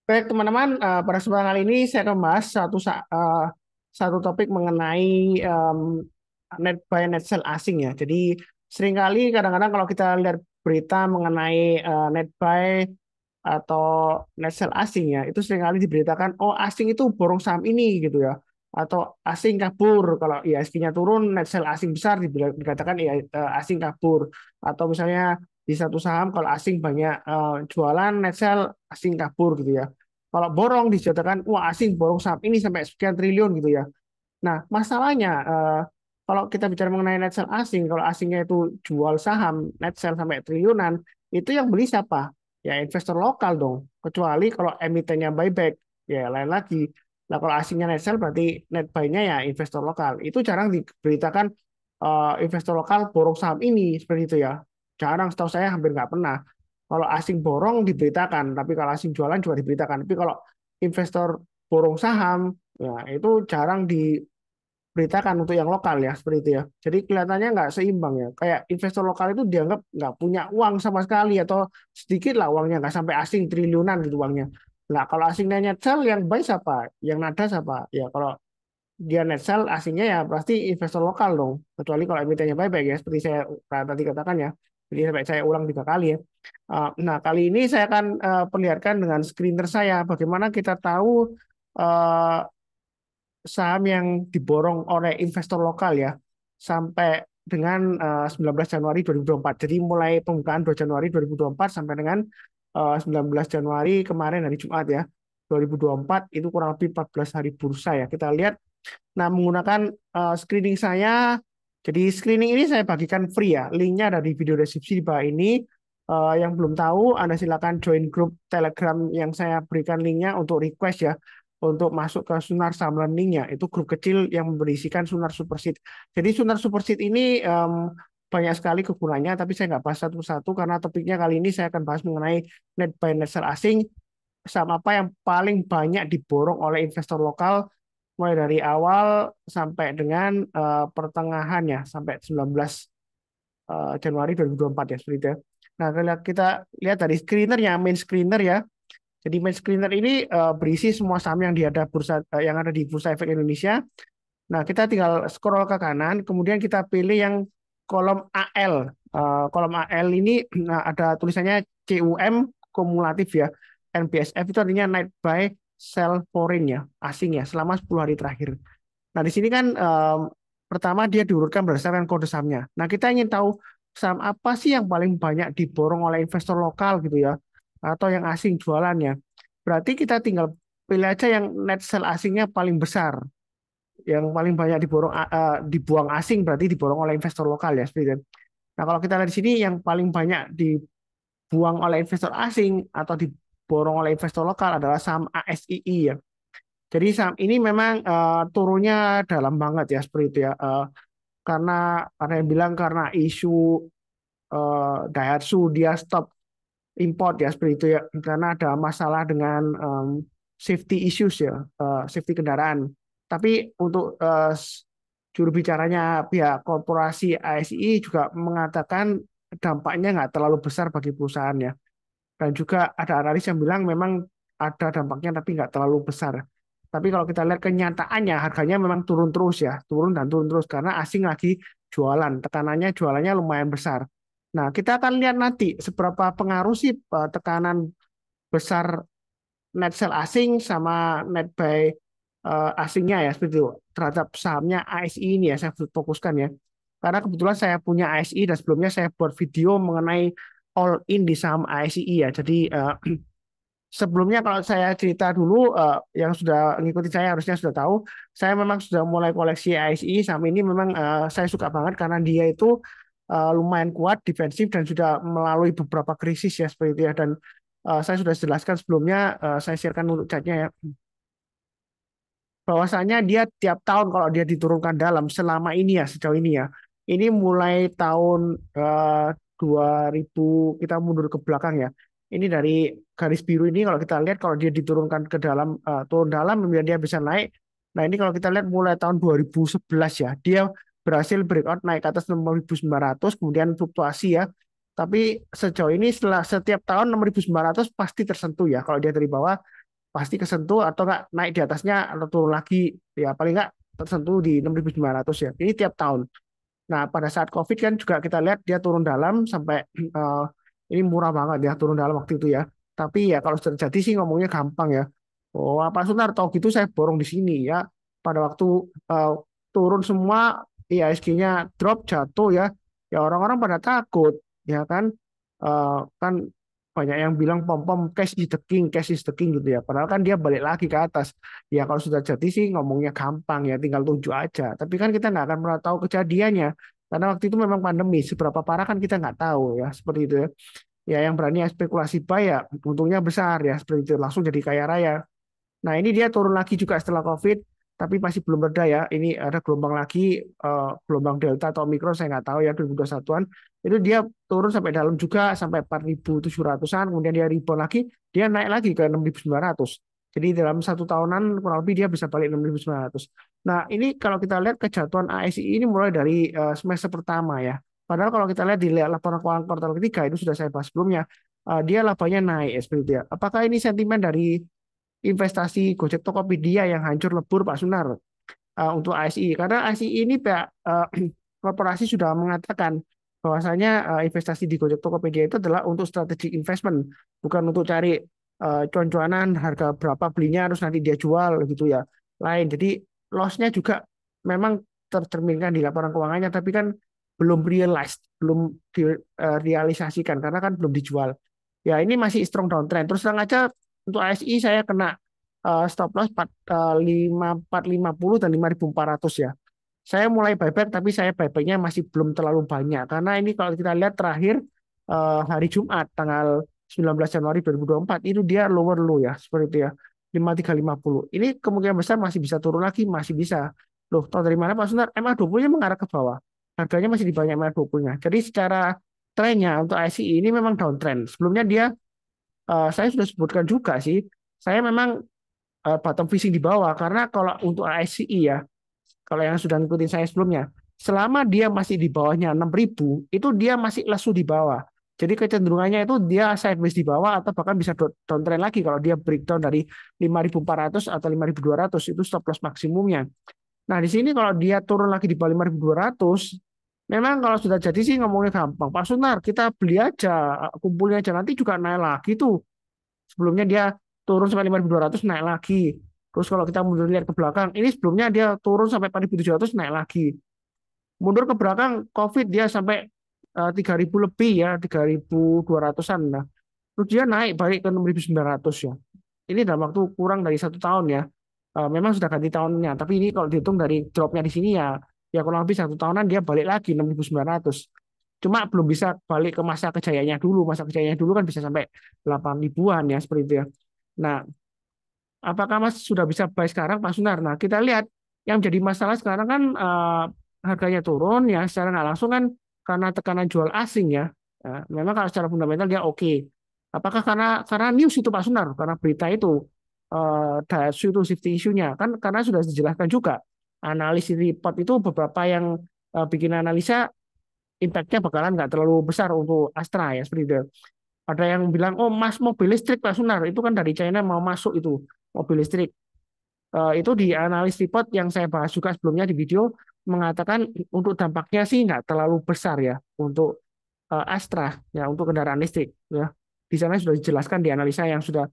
Baik teman-teman, pada kesempatan kali ini saya akan membahas satu topik mengenai net buy net sell asing ya. Jadi seringkali kadang-kadang kalau kita lihat berita mengenai net buy atau net sell asing ya, itu seringkali diberitakan oh asing itu borong saham ini gitu ya. Atau asing kabur kalau IHSG-nya turun, net sell asing besar dikatakan ya asing kabur. Atau misalnya di satu saham kalau asing banyak jualan, net sell asing kabur gitu ya. Kalau borong dijatuhkan, wah asing borong saham ini sampai sekian triliun gitu ya. Nah, masalahnya kalau kita bicara mengenai net sell asing, kalau asingnya itu jual saham, net sell sampai triliunan, itu yang beli siapa? Ya investor lokal dong. Kecuali kalau emitennya buyback, ya lain lagi. Nah, kalau asingnya net sell berarti net buy-nya ya investor lokal. Itu jarang diberitakan investor lokal borong saham ini seperti itu ya. Jarang, setahu saya hampir nggak pernah. Kalau asing borong diberitakan, tapi kalau asing jualan juga diberitakan. Tapi kalau investor borong saham, ya itu jarang diberitakan untuk yang lokal ya, seperti itu ya. Jadi kelihatannya nggak seimbang ya. Kayak investor lokal itu dianggap nggak punya uang sama sekali atau sedikit lah uangnya, nggak sampai asing triliunan gitu uangnya. Nah, kalau asingnya net sell yang buy siapa? Yang nada siapa? Ya kalau dia net sell asingnya ya pasti investor lokal dong. Kecuali kalau emitennya buyback ya, seperti saya tadi katakan ya. Jadi sampai saya ulang 3 kali ya. Nah, kali ini saya akan perlihatkan dengan screener saya bagaimana kita tahu eh, saham yang diborong oleh investor lokal ya sampai dengan 19 Januari 2024. Jadi mulai pembukaan 2 Januari 2024 sampai dengan 19 Januari kemarin hari Jumat ya 2024 itu kurang lebih 14 hari bursa ya. Kita lihat nah menggunakan screening saya. Jadi screening ini saya bagikan free ya. Linknya ada di video deskripsi di bawah ini. Yang belum tahu, Anda silakan join grup Telegram yang saya berikan linknya untuk request ya, untuk masuk ke Sunar Saham Learning-nya. Itu grup kecil yang berisikan Sunar Superseed. Jadi Sunar Superseed ini banyak sekali kegunaannya, tapi saya nggak bahas satu-satu karena topiknya kali ini saya akan bahas mengenai net buy net sell asing, saham apa yang paling banyak diborong oleh investor lokal mulai dari awal sampai dengan pertengahannya sampai 19 Januari 2024 ya seperti itu ya. Nah, kalau kita lihat dari screener-nya, main screener ya. Jadi main screener ini berisi semua saham yang yang ada di Bursa Efek Indonesia. Nah, kita tinggal scroll ke kanan, kemudian kita pilih yang kolom AL. Kolom AL ini nah, ada tulisannya CUM kumulatif ya. NBSF itu artinya night buy sell foreign ya, asing ya, selama 10 hari terakhir. Nah, di sini kan pertama dia diurutkan berdasarkan kode sahamnya. Nah, kita ingin tahu saham apa sih yang paling banyak diborong oleh investor lokal gitu ya, atau yang asing jualannya. Berarti kita tinggal pilih aja yang net sell asingnya paling besar, yang paling banyak dibuang asing berarti diborong oleh investor lokal ya, seperti itu. Nah, kalau kita lihat di sini yang paling banyak dibuang oleh investor asing atau diborong oleh investor lokal adalah saham ASII ya. Jadi saham ini memang turunnya dalam banget ya seperti itu ya. Karena ada yang bilang karena isu Daihatsu dia stop import ya seperti itu ya. Karena ada masalah dengan safety issues ya, safety kendaraan. Tapi untuk juru bicaranya pihak korporasi ASI juga mengatakan dampaknya nggak terlalu besar bagi perusahaannya. Dan juga ada analis yang bilang memang ada dampaknya tapi nggak terlalu besar. Tapi kalau kita lihat kenyataannya harganya memang turun terus ya, turun dan turun terus karena asing lagi jualan, tekanannya jualannya lumayan besar. Nah, kita akan lihat nanti seberapa pengaruh sih tekanan besar net sell asing sama net buy asingnya ya seperti itu terhadap sahamnya ASI ini ya saya fokuskan ya. Karena kebetulan saya punya ASI dan sebelumnya saya buat video mengenai all in di saham ASI ya. Jadi sebelumnya kalau saya cerita dulu yang sudah mengikuti saya harusnya sudah tahu, saya memang sudah mulai koleksi ASI saham ini memang saya suka banget karena dia itu lumayan kuat, defensif dan sudah melalui beberapa krisis ya seperti itu ya dan saya sudah jelaskan sebelumnya, saya sharekan untuk chatnya ya, bahwasanya dia tiap tahun kalau dia diturunkan dalam selama ini ya sejauh ini ya, ini mulai tahun 2000 kita mundur ke belakang ya. Ini dari garis biru ini kalau kita lihat kalau dia diturunkan ke dalam turun dalam kemudian dia bisa naik. Nah, ini kalau kita lihat mulai tahun 2011 ya, dia berhasil breakout naik ke atas 6.900 kemudian fluktuasi ya. Tapi sejauh ini setelah setiap tahun 6.900 pasti tersentuh ya kalau dia dari bawah pasti kesentuh atau nggak naik di atasnya atau turun lagi, ya paling nggak tersentuh di 6.900 ya. Ini tiap tahun. Nah, pada saat COVID kan juga kita lihat dia turun dalam sampai eh, ini murah banget ya turun dalam waktu itu ya. Tapi ya kalau sudah terjadi sih ngomongnya gampang ya. Oh, apa Sunar tahu gitu saya borong di sini ya. Pada waktu eh, turun semua IHSG-nya drop jatuh ya. Ya orang-orang pada takut ya kan. Kan banyak yang bilang pom-pom cash is the king gitu ya. Padahal kan dia balik lagi ke atas. Ya kalau sudah jadi sih ngomongnya gampang ya, tinggal tunjuk aja. Tapi kan kita nggak akan pernah tahu kejadiannya. Karena waktu itu memang pandemi, seberapa parah kan kita nggak tahu ya, seperti itu ya. Ya yang berani spekulasi buy ya, untungnya besar ya, seperti itu. Langsung jadi kaya raya. Nah, ini dia turun lagi juga setelah COVID, tapi masih belum reda ya. Ini ada gelombang lagi, gelombang Delta atau Omicron, saya nggak tahu ya, 2021-an. Itu dia turun sampai dalam juga, sampai 4.700-an, kemudian dia rebound lagi, dia naik lagi ke 6.900. Jadi dalam 1 tahunan kurang lebih dia bisa balik 6.900. Nah, ini kalau kita lihat kejatuhan ASI ini mulai dari semester pertama ya. Padahal kalau kita lihat di laporan keuangan kuartal ketiga, itu sudah saya bahas sebelumnya, dia labanya naik ya, seperti itu ya. Apakah ini sentimen dari investasi Gojek Tokopedia yang hancur lebur Pak Sunar untuk ASI? Karena ASI ini Pak korporasi sudah mengatakan bahwasanya investasi di Gojek Tokopedia itu adalah untuk strategic investment, bukan untuk cari cuan-cuanan harga berapa belinya terus nanti dia jual gitu ya. Lain. Jadi loss-nya juga memang tercerminkan di laporan keuangannya, tapi kan belum realized, belum direalisasikan karena kan belum dijual. Ya ini masih strong downtrend. Terus terang aja untuk ASI saya kena stop loss 4.50 dan 5.400 ya. Saya mulai buyback tapi saya buybacknya masih belum terlalu banyak karena ini kalau kita lihat terakhir hari Jumat tanggal 19 Januari 2024 itu dia lower low ya seperti itu ya 5350. Ini kemungkinan besar masih bisa turun lagi, masih bisa. Loh, tahu dari mana Pak Sunar? MA20-nya mengarah ke bawah. Harganya masih di bawah MA20-nya. Jadi secara trennya untuk ICI ini memang downtrend. Sebelumnya dia saya sudah sebutkan juga sih, saya memang bottom fishing di bawah karena kalau untuk ASCI ya, kalau yang sudah ngikutin saya sebelumnya, selama dia masih di bawahnya 6.000, itu dia masih lesu di bawah. Jadi kecenderungannya itu dia sideways di bawah atau bahkan bisa downtrend lagi kalau dia breakdown dari 5.400 atau 5.200 itu stop loss maksimumnya. Nah, di sini kalau dia turun lagi di bawah 5.200, memang kalau sudah jadi sih ngomongnya gampang. Pak Sunar, kita beli aja, kumpulnya aja nanti juga naik lagi tuh. Sebelumnya dia turun sampai 5.200 naik lagi. Terus kalau kita mundur lihat ke belakang, ini sebelumnya dia turun sampai 4.700 naik lagi. Mundur ke belakang COVID dia sampai 3.000 lebih ya, 3.200-an lah. Terus dia naik balik ke 6.900 ya. Ini dalam waktu kurang dari 1 tahun ya. Memang sudah ganti tahunnya, tapi ini kalau dihitung dari dropnya di sini ya, ya kurang lebih 1 tahunan dia balik lagi 6.900. Cuma belum bisa balik ke masa kejayaannya dulu. Masa kejayaannya dulu kan bisa sampai 8.000-an ya seperti itu ya. Nah, apakah Mas sudah bisa buy sekarang Pak Sunar? Nah, kita lihat yang jadi masalah sekarang kan harganya turun ya secara nggak langsung kan karena tekanan jual asing ya. Memang kalau secara fundamental dia oke. Apakah karena news itu Pak Sunar? Karena berita itu Daihatsu itu safety issue-nya kan karena sudah dijelaskan juga analis report itu beberapa yang bikin analisa impact-nya bakalan nggak terlalu besar untuk Astra ya seperti itu. Ada yang bilang, oh mas mobil listrik Pak Sunar, itu kan dari China mau masuk itu mobil listrik. Itu di analis report yang saya bahas juga sebelumnya di video, mengatakan untuk dampaknya sih nggak terlalu besar ya untuk Astra, ya untuk kendaraan listrik. Ya. Di sana sudah dijelaskan di analisa yang sudah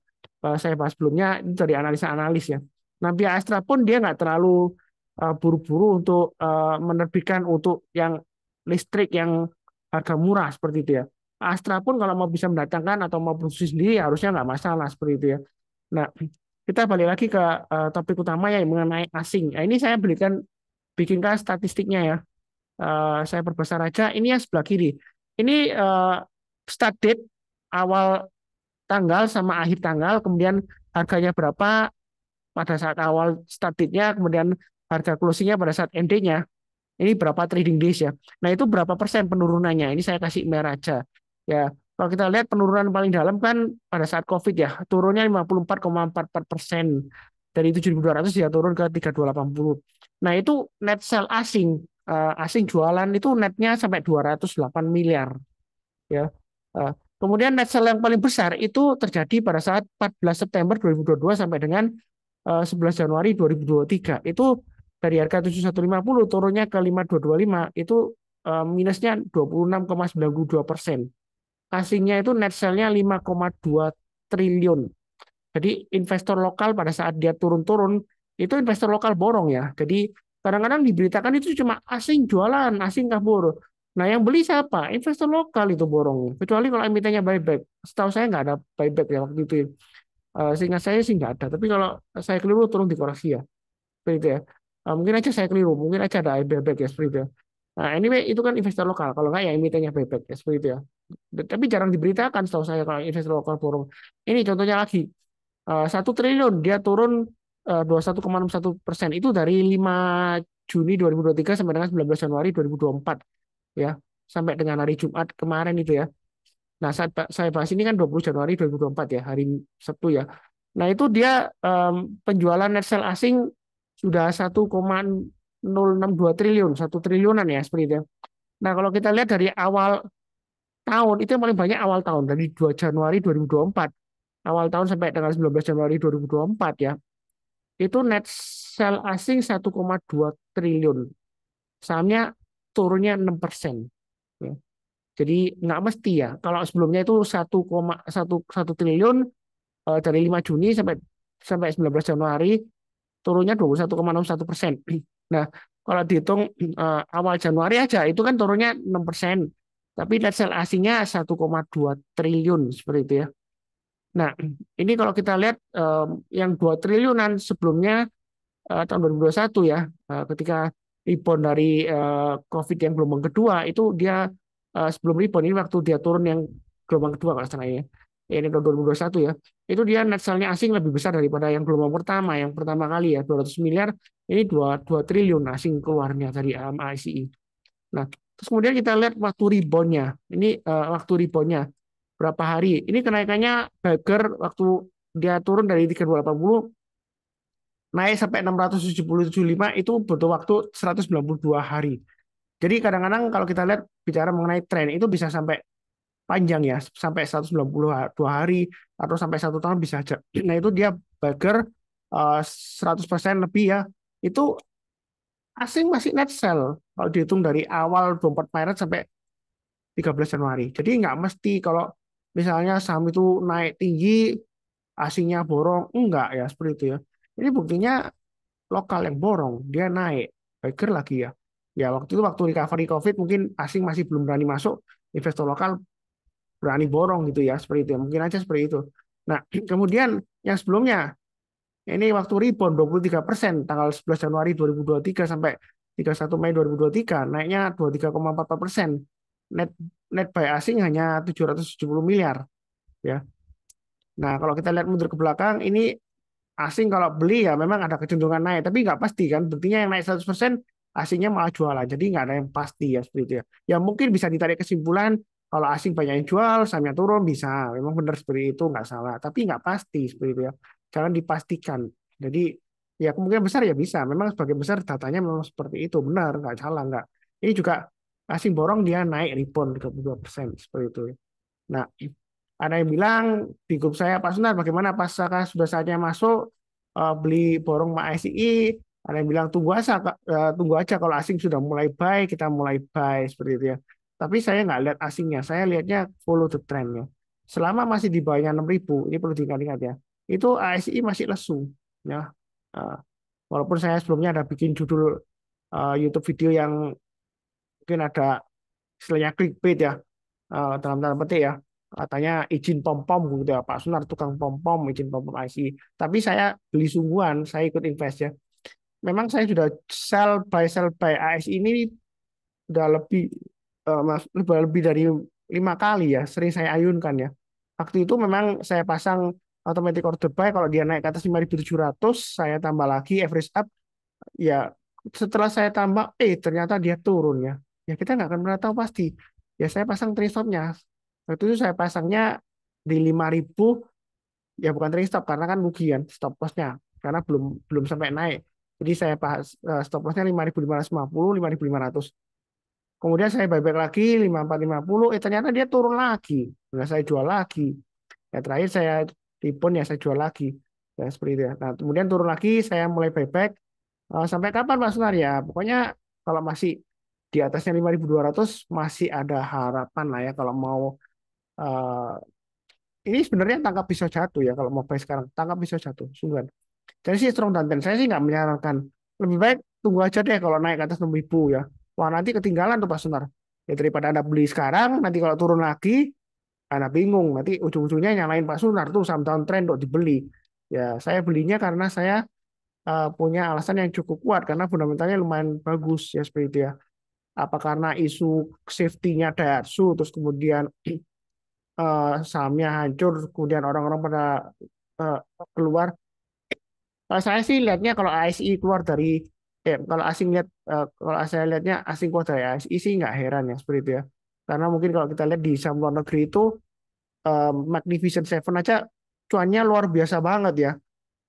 saya bahas sebelumnya, itu dari analisa-analis ya. Nah, pihak Astra pun dia nggak terlalu buru-buru untuk menerbitkan untuk yang listrik yang harga murah seperti itu ya. Astra pun kalau mau bisa mendatangkan atau mau produksi sendiri ya harusnya nggak masalah seperti itu ya. Nah, kita balik lagi ke topik utama ya mengenai asing. Nah, ini saya bikinkan statistiknya ya. Saya perbesar aja. Ini yang sebelah kiri. Ini start date awal tanggal sama akhir tanggal, kemudian harganya berapa pada saat awal start date-nya, kemudian harga closing-nya pada saat end-nya. Ini berapa trading days ya. Nah, itu berapa persen penurunannya? Ini saya kasih merah aja. Ya, kalau kita lihat penurunan paling dalam kan pada saat COVID ya, turunnya 54,44%. Dari 7.200 ya turun ke 3.280. Nah, itu net sell asing. Asing jualan itu netnya sampai 208 miliar. Ya. Kemudian net sell yang paling besar itu terjadi pada saat 14 September 2022 sampai dengan 11 Januari 2023. Itu dari harga 7150 turunnya ke 5225 itu minusnya 26,92%. Asingnya itu net sell-nya 5,2 triliun. Jadi investor lokal pada saat dia turun-turun itu investor lokal borong ya. Jadi kadang-kadang diberitakan itu cuma asing jualan, asing kabur. Nah yang beli siapa? Investor lokal itu borong. Kecuali kalau emitennya buyback. Setahu saya nggak ada buyback ya waktu itu. Seingat saya sih nggak ada. Tapi kalau saya keliru turun dikoreksi ya. Seperti itu ya. Mungkin aja saya keliru. Mungkin aja ada buyback ya seperti itu ya. Nah anyway itu kan investor lokal. Kalau nggak ya emitennya buyback ya seperti itu ya. Tapi jarang diberitakan setahu saya kalau investor lokal borong. Ini contohnya lagi. 1 triliun dia turun 21,61% itu dari 5 Juni 2023 sampai dengan 19 Januari 2024 ya sampai dengan hari Jumat kemarin itu ya. Nah saat saya bahas ini kan 20 Januari 2024 ya hari Sabtu ya. Nah itu dia penjualan net sell asing sudah 1,062 triliun 1 triliunan ya seperti itu ya. Nah kalau kita lihat dari awal tahun itu yang paling banyak awal tahun dari 2 Januari 2024 awal tahun sampai dengan 19 Januari 2024 ya, itu net sell asing 1,2 triliun. Sahamnya turunnya 6%. Ya. Jadi nggak mesti ya. Kalau sebelumnya itu 1,1 triliun dari 5 Juni sampai sampai 19 Januari turunnya 21,61%. Nah, kalau dihitung awal Januari aja itu kan turunnya 6%. Tapi net sell asingnya 1,2 triliun seperti itu ya. Nah, ini kalau kita lihat yang 2 triliunan sebelumnya tahun 2021 ya, ketika rebound dari COVID yang gelombang kedua, itu dia sebelum rebound, ini waktu dia turun yang gelombang kedua kalau salah ya, ini tahun 2021 ya, itu dia net sell-nya asing lebih besar daripada yang gelombang pertama, yang pertama kali ya, 200 miliar, ini 2 triliun asing keluarnya dari ASI. Nah, terus kemudian kita lihat waktu reboundnya, ini waktu reboundnya berapa hari. Ini kenaikannya Bagger waktu dia turun dari 3280 naik sampai 677,5 itu butuh waktu 192 hari. Jadi kadang-kadang kalau kita lihat bicara mengenai tren itu bisa sampai panjang ya, sampai 192 hari atau sampai 1 tahun bisa aja. Nah itu dia Bagger 100% lebih ya. Itu asing masih net sell kalau dihitung dari awal 24 Maret sampai 13 Januari. Jadi nggak mesti kalau misalnya saham itu naik tinggi, asingnya borong. Enggak ya, seperti itu ya. Ini buktinya lokal yang borong, dia naik. Baker lagi ya. Ya waktu itu waktu recovery COVID mungkin asing masih belum berani masuk, investor lokal berani borong gitu ya, seperti itu ya. Mungkin aja seperti itu. Nah, kemudian yang sebelumnya, ini waktu rebound 23% tanggal 11 Januari 2023 sampai 31 Mei 2023 naiknya 23,44%. Net net buy asing hanya 770 miliar ya. Nah, kalau kita lihat mundur ke belakang ini asing kalau beli ya memang ada kecenderungan naik, tapi nggak pasti kan. Buktinya yang naik 100% asingnya malah jualan. Jadi nggak ada yang pasti ya seperti itu ya. Ya mungkin bisa ditarik kesimpulan kalau asing banyak yang jual, sahamnya turun bisa. Memang benar seperti itu nggak salah. Tapi nggak pasti seperti itu ya. Jangan dipastikan. Jadi ya kemungkinan besar ya bisa. Memang sebagian besar datanya memang seperti itu benar, nggak salah nggak. Ini juga asing borong dia naik rebound 32% seperti itu. Nah, ada yang bilang di grup saya, Pak Sunar, bagaimana pasakah sudah saatnya masuk beli borong MASI? Ada yang bilang tunggu aja kalau asing sudah mulai buy, kita mulai buy seperti itu ya. Tapi saya nggak lihat asingnya, saya lihatnya follow the trend ya. Selama masih di bawahnya 6.000, ini perlu diingat-ingat ya. Itu ASI masih lesu ya. Eh, Walaupun saya sebelumnya ada bikin judul YouTube video yang mungkin ada istilahnya clickbait ya, dalam tanda petik ya, katanya izin pom pom gitu ya, Pak Sunar tukang pom pom izin pom pom IC, tapi saya beli sungguhan, saya ikut invest ya. Memang saya sudah sell buy AS ini udah lebih lebih dari 5 kali ya, sering saya ayunkan ya. Waktu itu memang saya pasang automatic order buy, kalau dia naik ke atas 5.700 saya tambah lagi average up ya. Setelah saya tambah ternyata dia turun ya. Ya kita nggak akan pernah tahu pasti ya. Saya pasang trade stopnya waktu itu, saya pasangnya di 5.000 ya, bukan trade stop karena kan rugi kan stop lossnya karena belum belum sampai naik. Jadi saya pas stop lossnya 5.550 5.500. Kemudian saya buyback lagi 5450, ternyata dia turun lagi. Nah, saya jual lagi. Ya terakhir saya timbun ya saya jual lagi. Ya seperti itu ya. Nah, kemudian turun lagi saya mulai buyback. Sampai kapan Pak Sunar ya? Pokoknya kalau masih di atasnya 5.200 masih ada harapan lah ya kalau mau eh, ini sebenarnya tangkap pisau jatuh ya kalau mau buy sekarang tangkap pisau jatuh sungguhan. Jadi sih strong dan saya sih nggak menyarankan, lebih baik tunggu aja deh kalau naik ke atas 6.000 ya. Wah nanti ketinggalan tuh Pak Sunar. Ya daripada Anda beli sekarang nanti kalau turun lagi Anda bingung nanti ujung-ujungnya nyalain Pak Sunar tuh saham downtrend untuk dibeli. Ya saya belinya karena saya punya alasan yang cukup kuat karena fundamentalnya lumayan bagus ya seperti itu ya. Apa karena isu safety-nya Daihatsu terus kemudian sahamnya hancur kemudian orang-orang pada eh, keluar. Kalau saya sih lihatnya kalau ASI keluar dari kalau asing lihat kalau saya lihatnya asing keluar dari ASI sih nggak heran ya seperti itu ya. Karena mungkin kalau kita lihat di saham luar negeri itu Magnificent Seven aja cuannya luar biasa banget ya.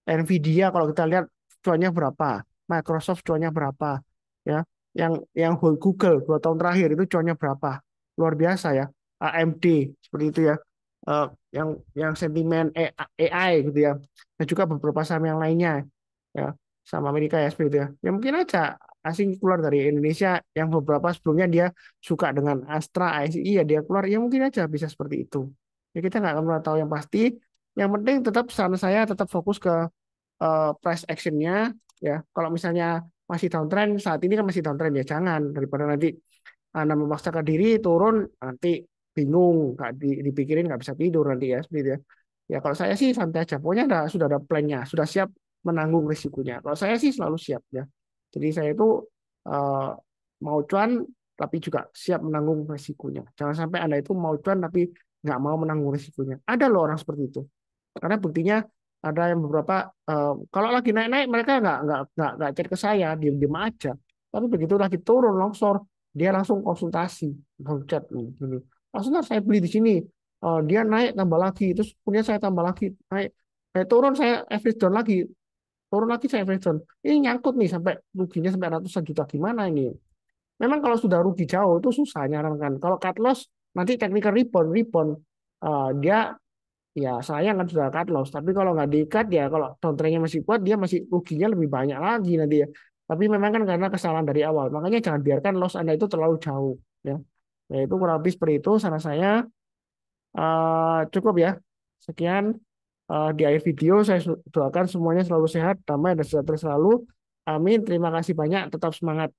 Nvidia kalau kita lihat cuannya berapa, Microsoft cuannya berapa, ya, yang whole Google 2 tahun terakhir itu cuannya berapa, luar biasa ya. AMD seperti itu ya. Eh, yang sentimen AI gitu ya, dan juga beberapa saham yang lainnya ya, sama Amerika ya seperti itu ya. Ya mungkin aja asing keluar dari Indonesia yang beberapa sebelumnya dia suka dengan Astra, ASI ya dia keluar ya mungkin aja bisa seperti itu. Ya kita nggak akan pernah tahu yang pasti. Yang penting tetap saran saya tetap fokus ke price actionnya ya. Kalau misalnya masih downtrend saat ini kan masih downtrend ya jangan daripada nanti Anda memaksakan diri turun nanti bingung nggak dipikirin nggak bisa tidur nanti ya seperti itu ya. Ya kalau saya sih santai aja. Pokoknya sudah ada plannya, sudah siap menanggung risikonya. Kalau saya sih selalu siap ya. Jadi saya itu eh, mau cuan tapi juga siap menanggung risikonya. Jangan sampai Anda itu mau cuan tapi nggak mau menanggung risikonya. Ada loh orang seperti itu. Karena buktinya ada yang beberapa kalau lagi naik-naik mereka nggak chat ke saya, diem-diem aja. Tapi begitu lagi turun longsor, dia langsung konsultasi, langsung chat nih, gini. Langsung saya beli di sini. Dia naik tambah lagi, terus kemudian saya tambah lagi, naik, turun saya average down lagi, turun lagi saya average down. Ini nyangkut nih sampai ruginya sampai ratusan juta gimana ini? Memang kalau sudah rugi jauh itu susah nyarankan. Kalau cut loss nanti technical rebound, rebound dia ya sayang kan sudah cut loss. Tapi kalau nggak di-cut ya kalau downtrendnya masih kuat dia masih ruginya lebih banyak lagi nanti ya. Tapi memang kan karena kesalahan dari awal. Makanya jangan biarkan loss Anda itu terlalu jauh ya. Ya itu kurang lebih seperti itu saran saya. Cukup ya. Sekian di akhir video saya doakan semuanya selalu sehat, damai dan sejahtera selalu. Amin. Terima kasih banyak. Tetap semangat.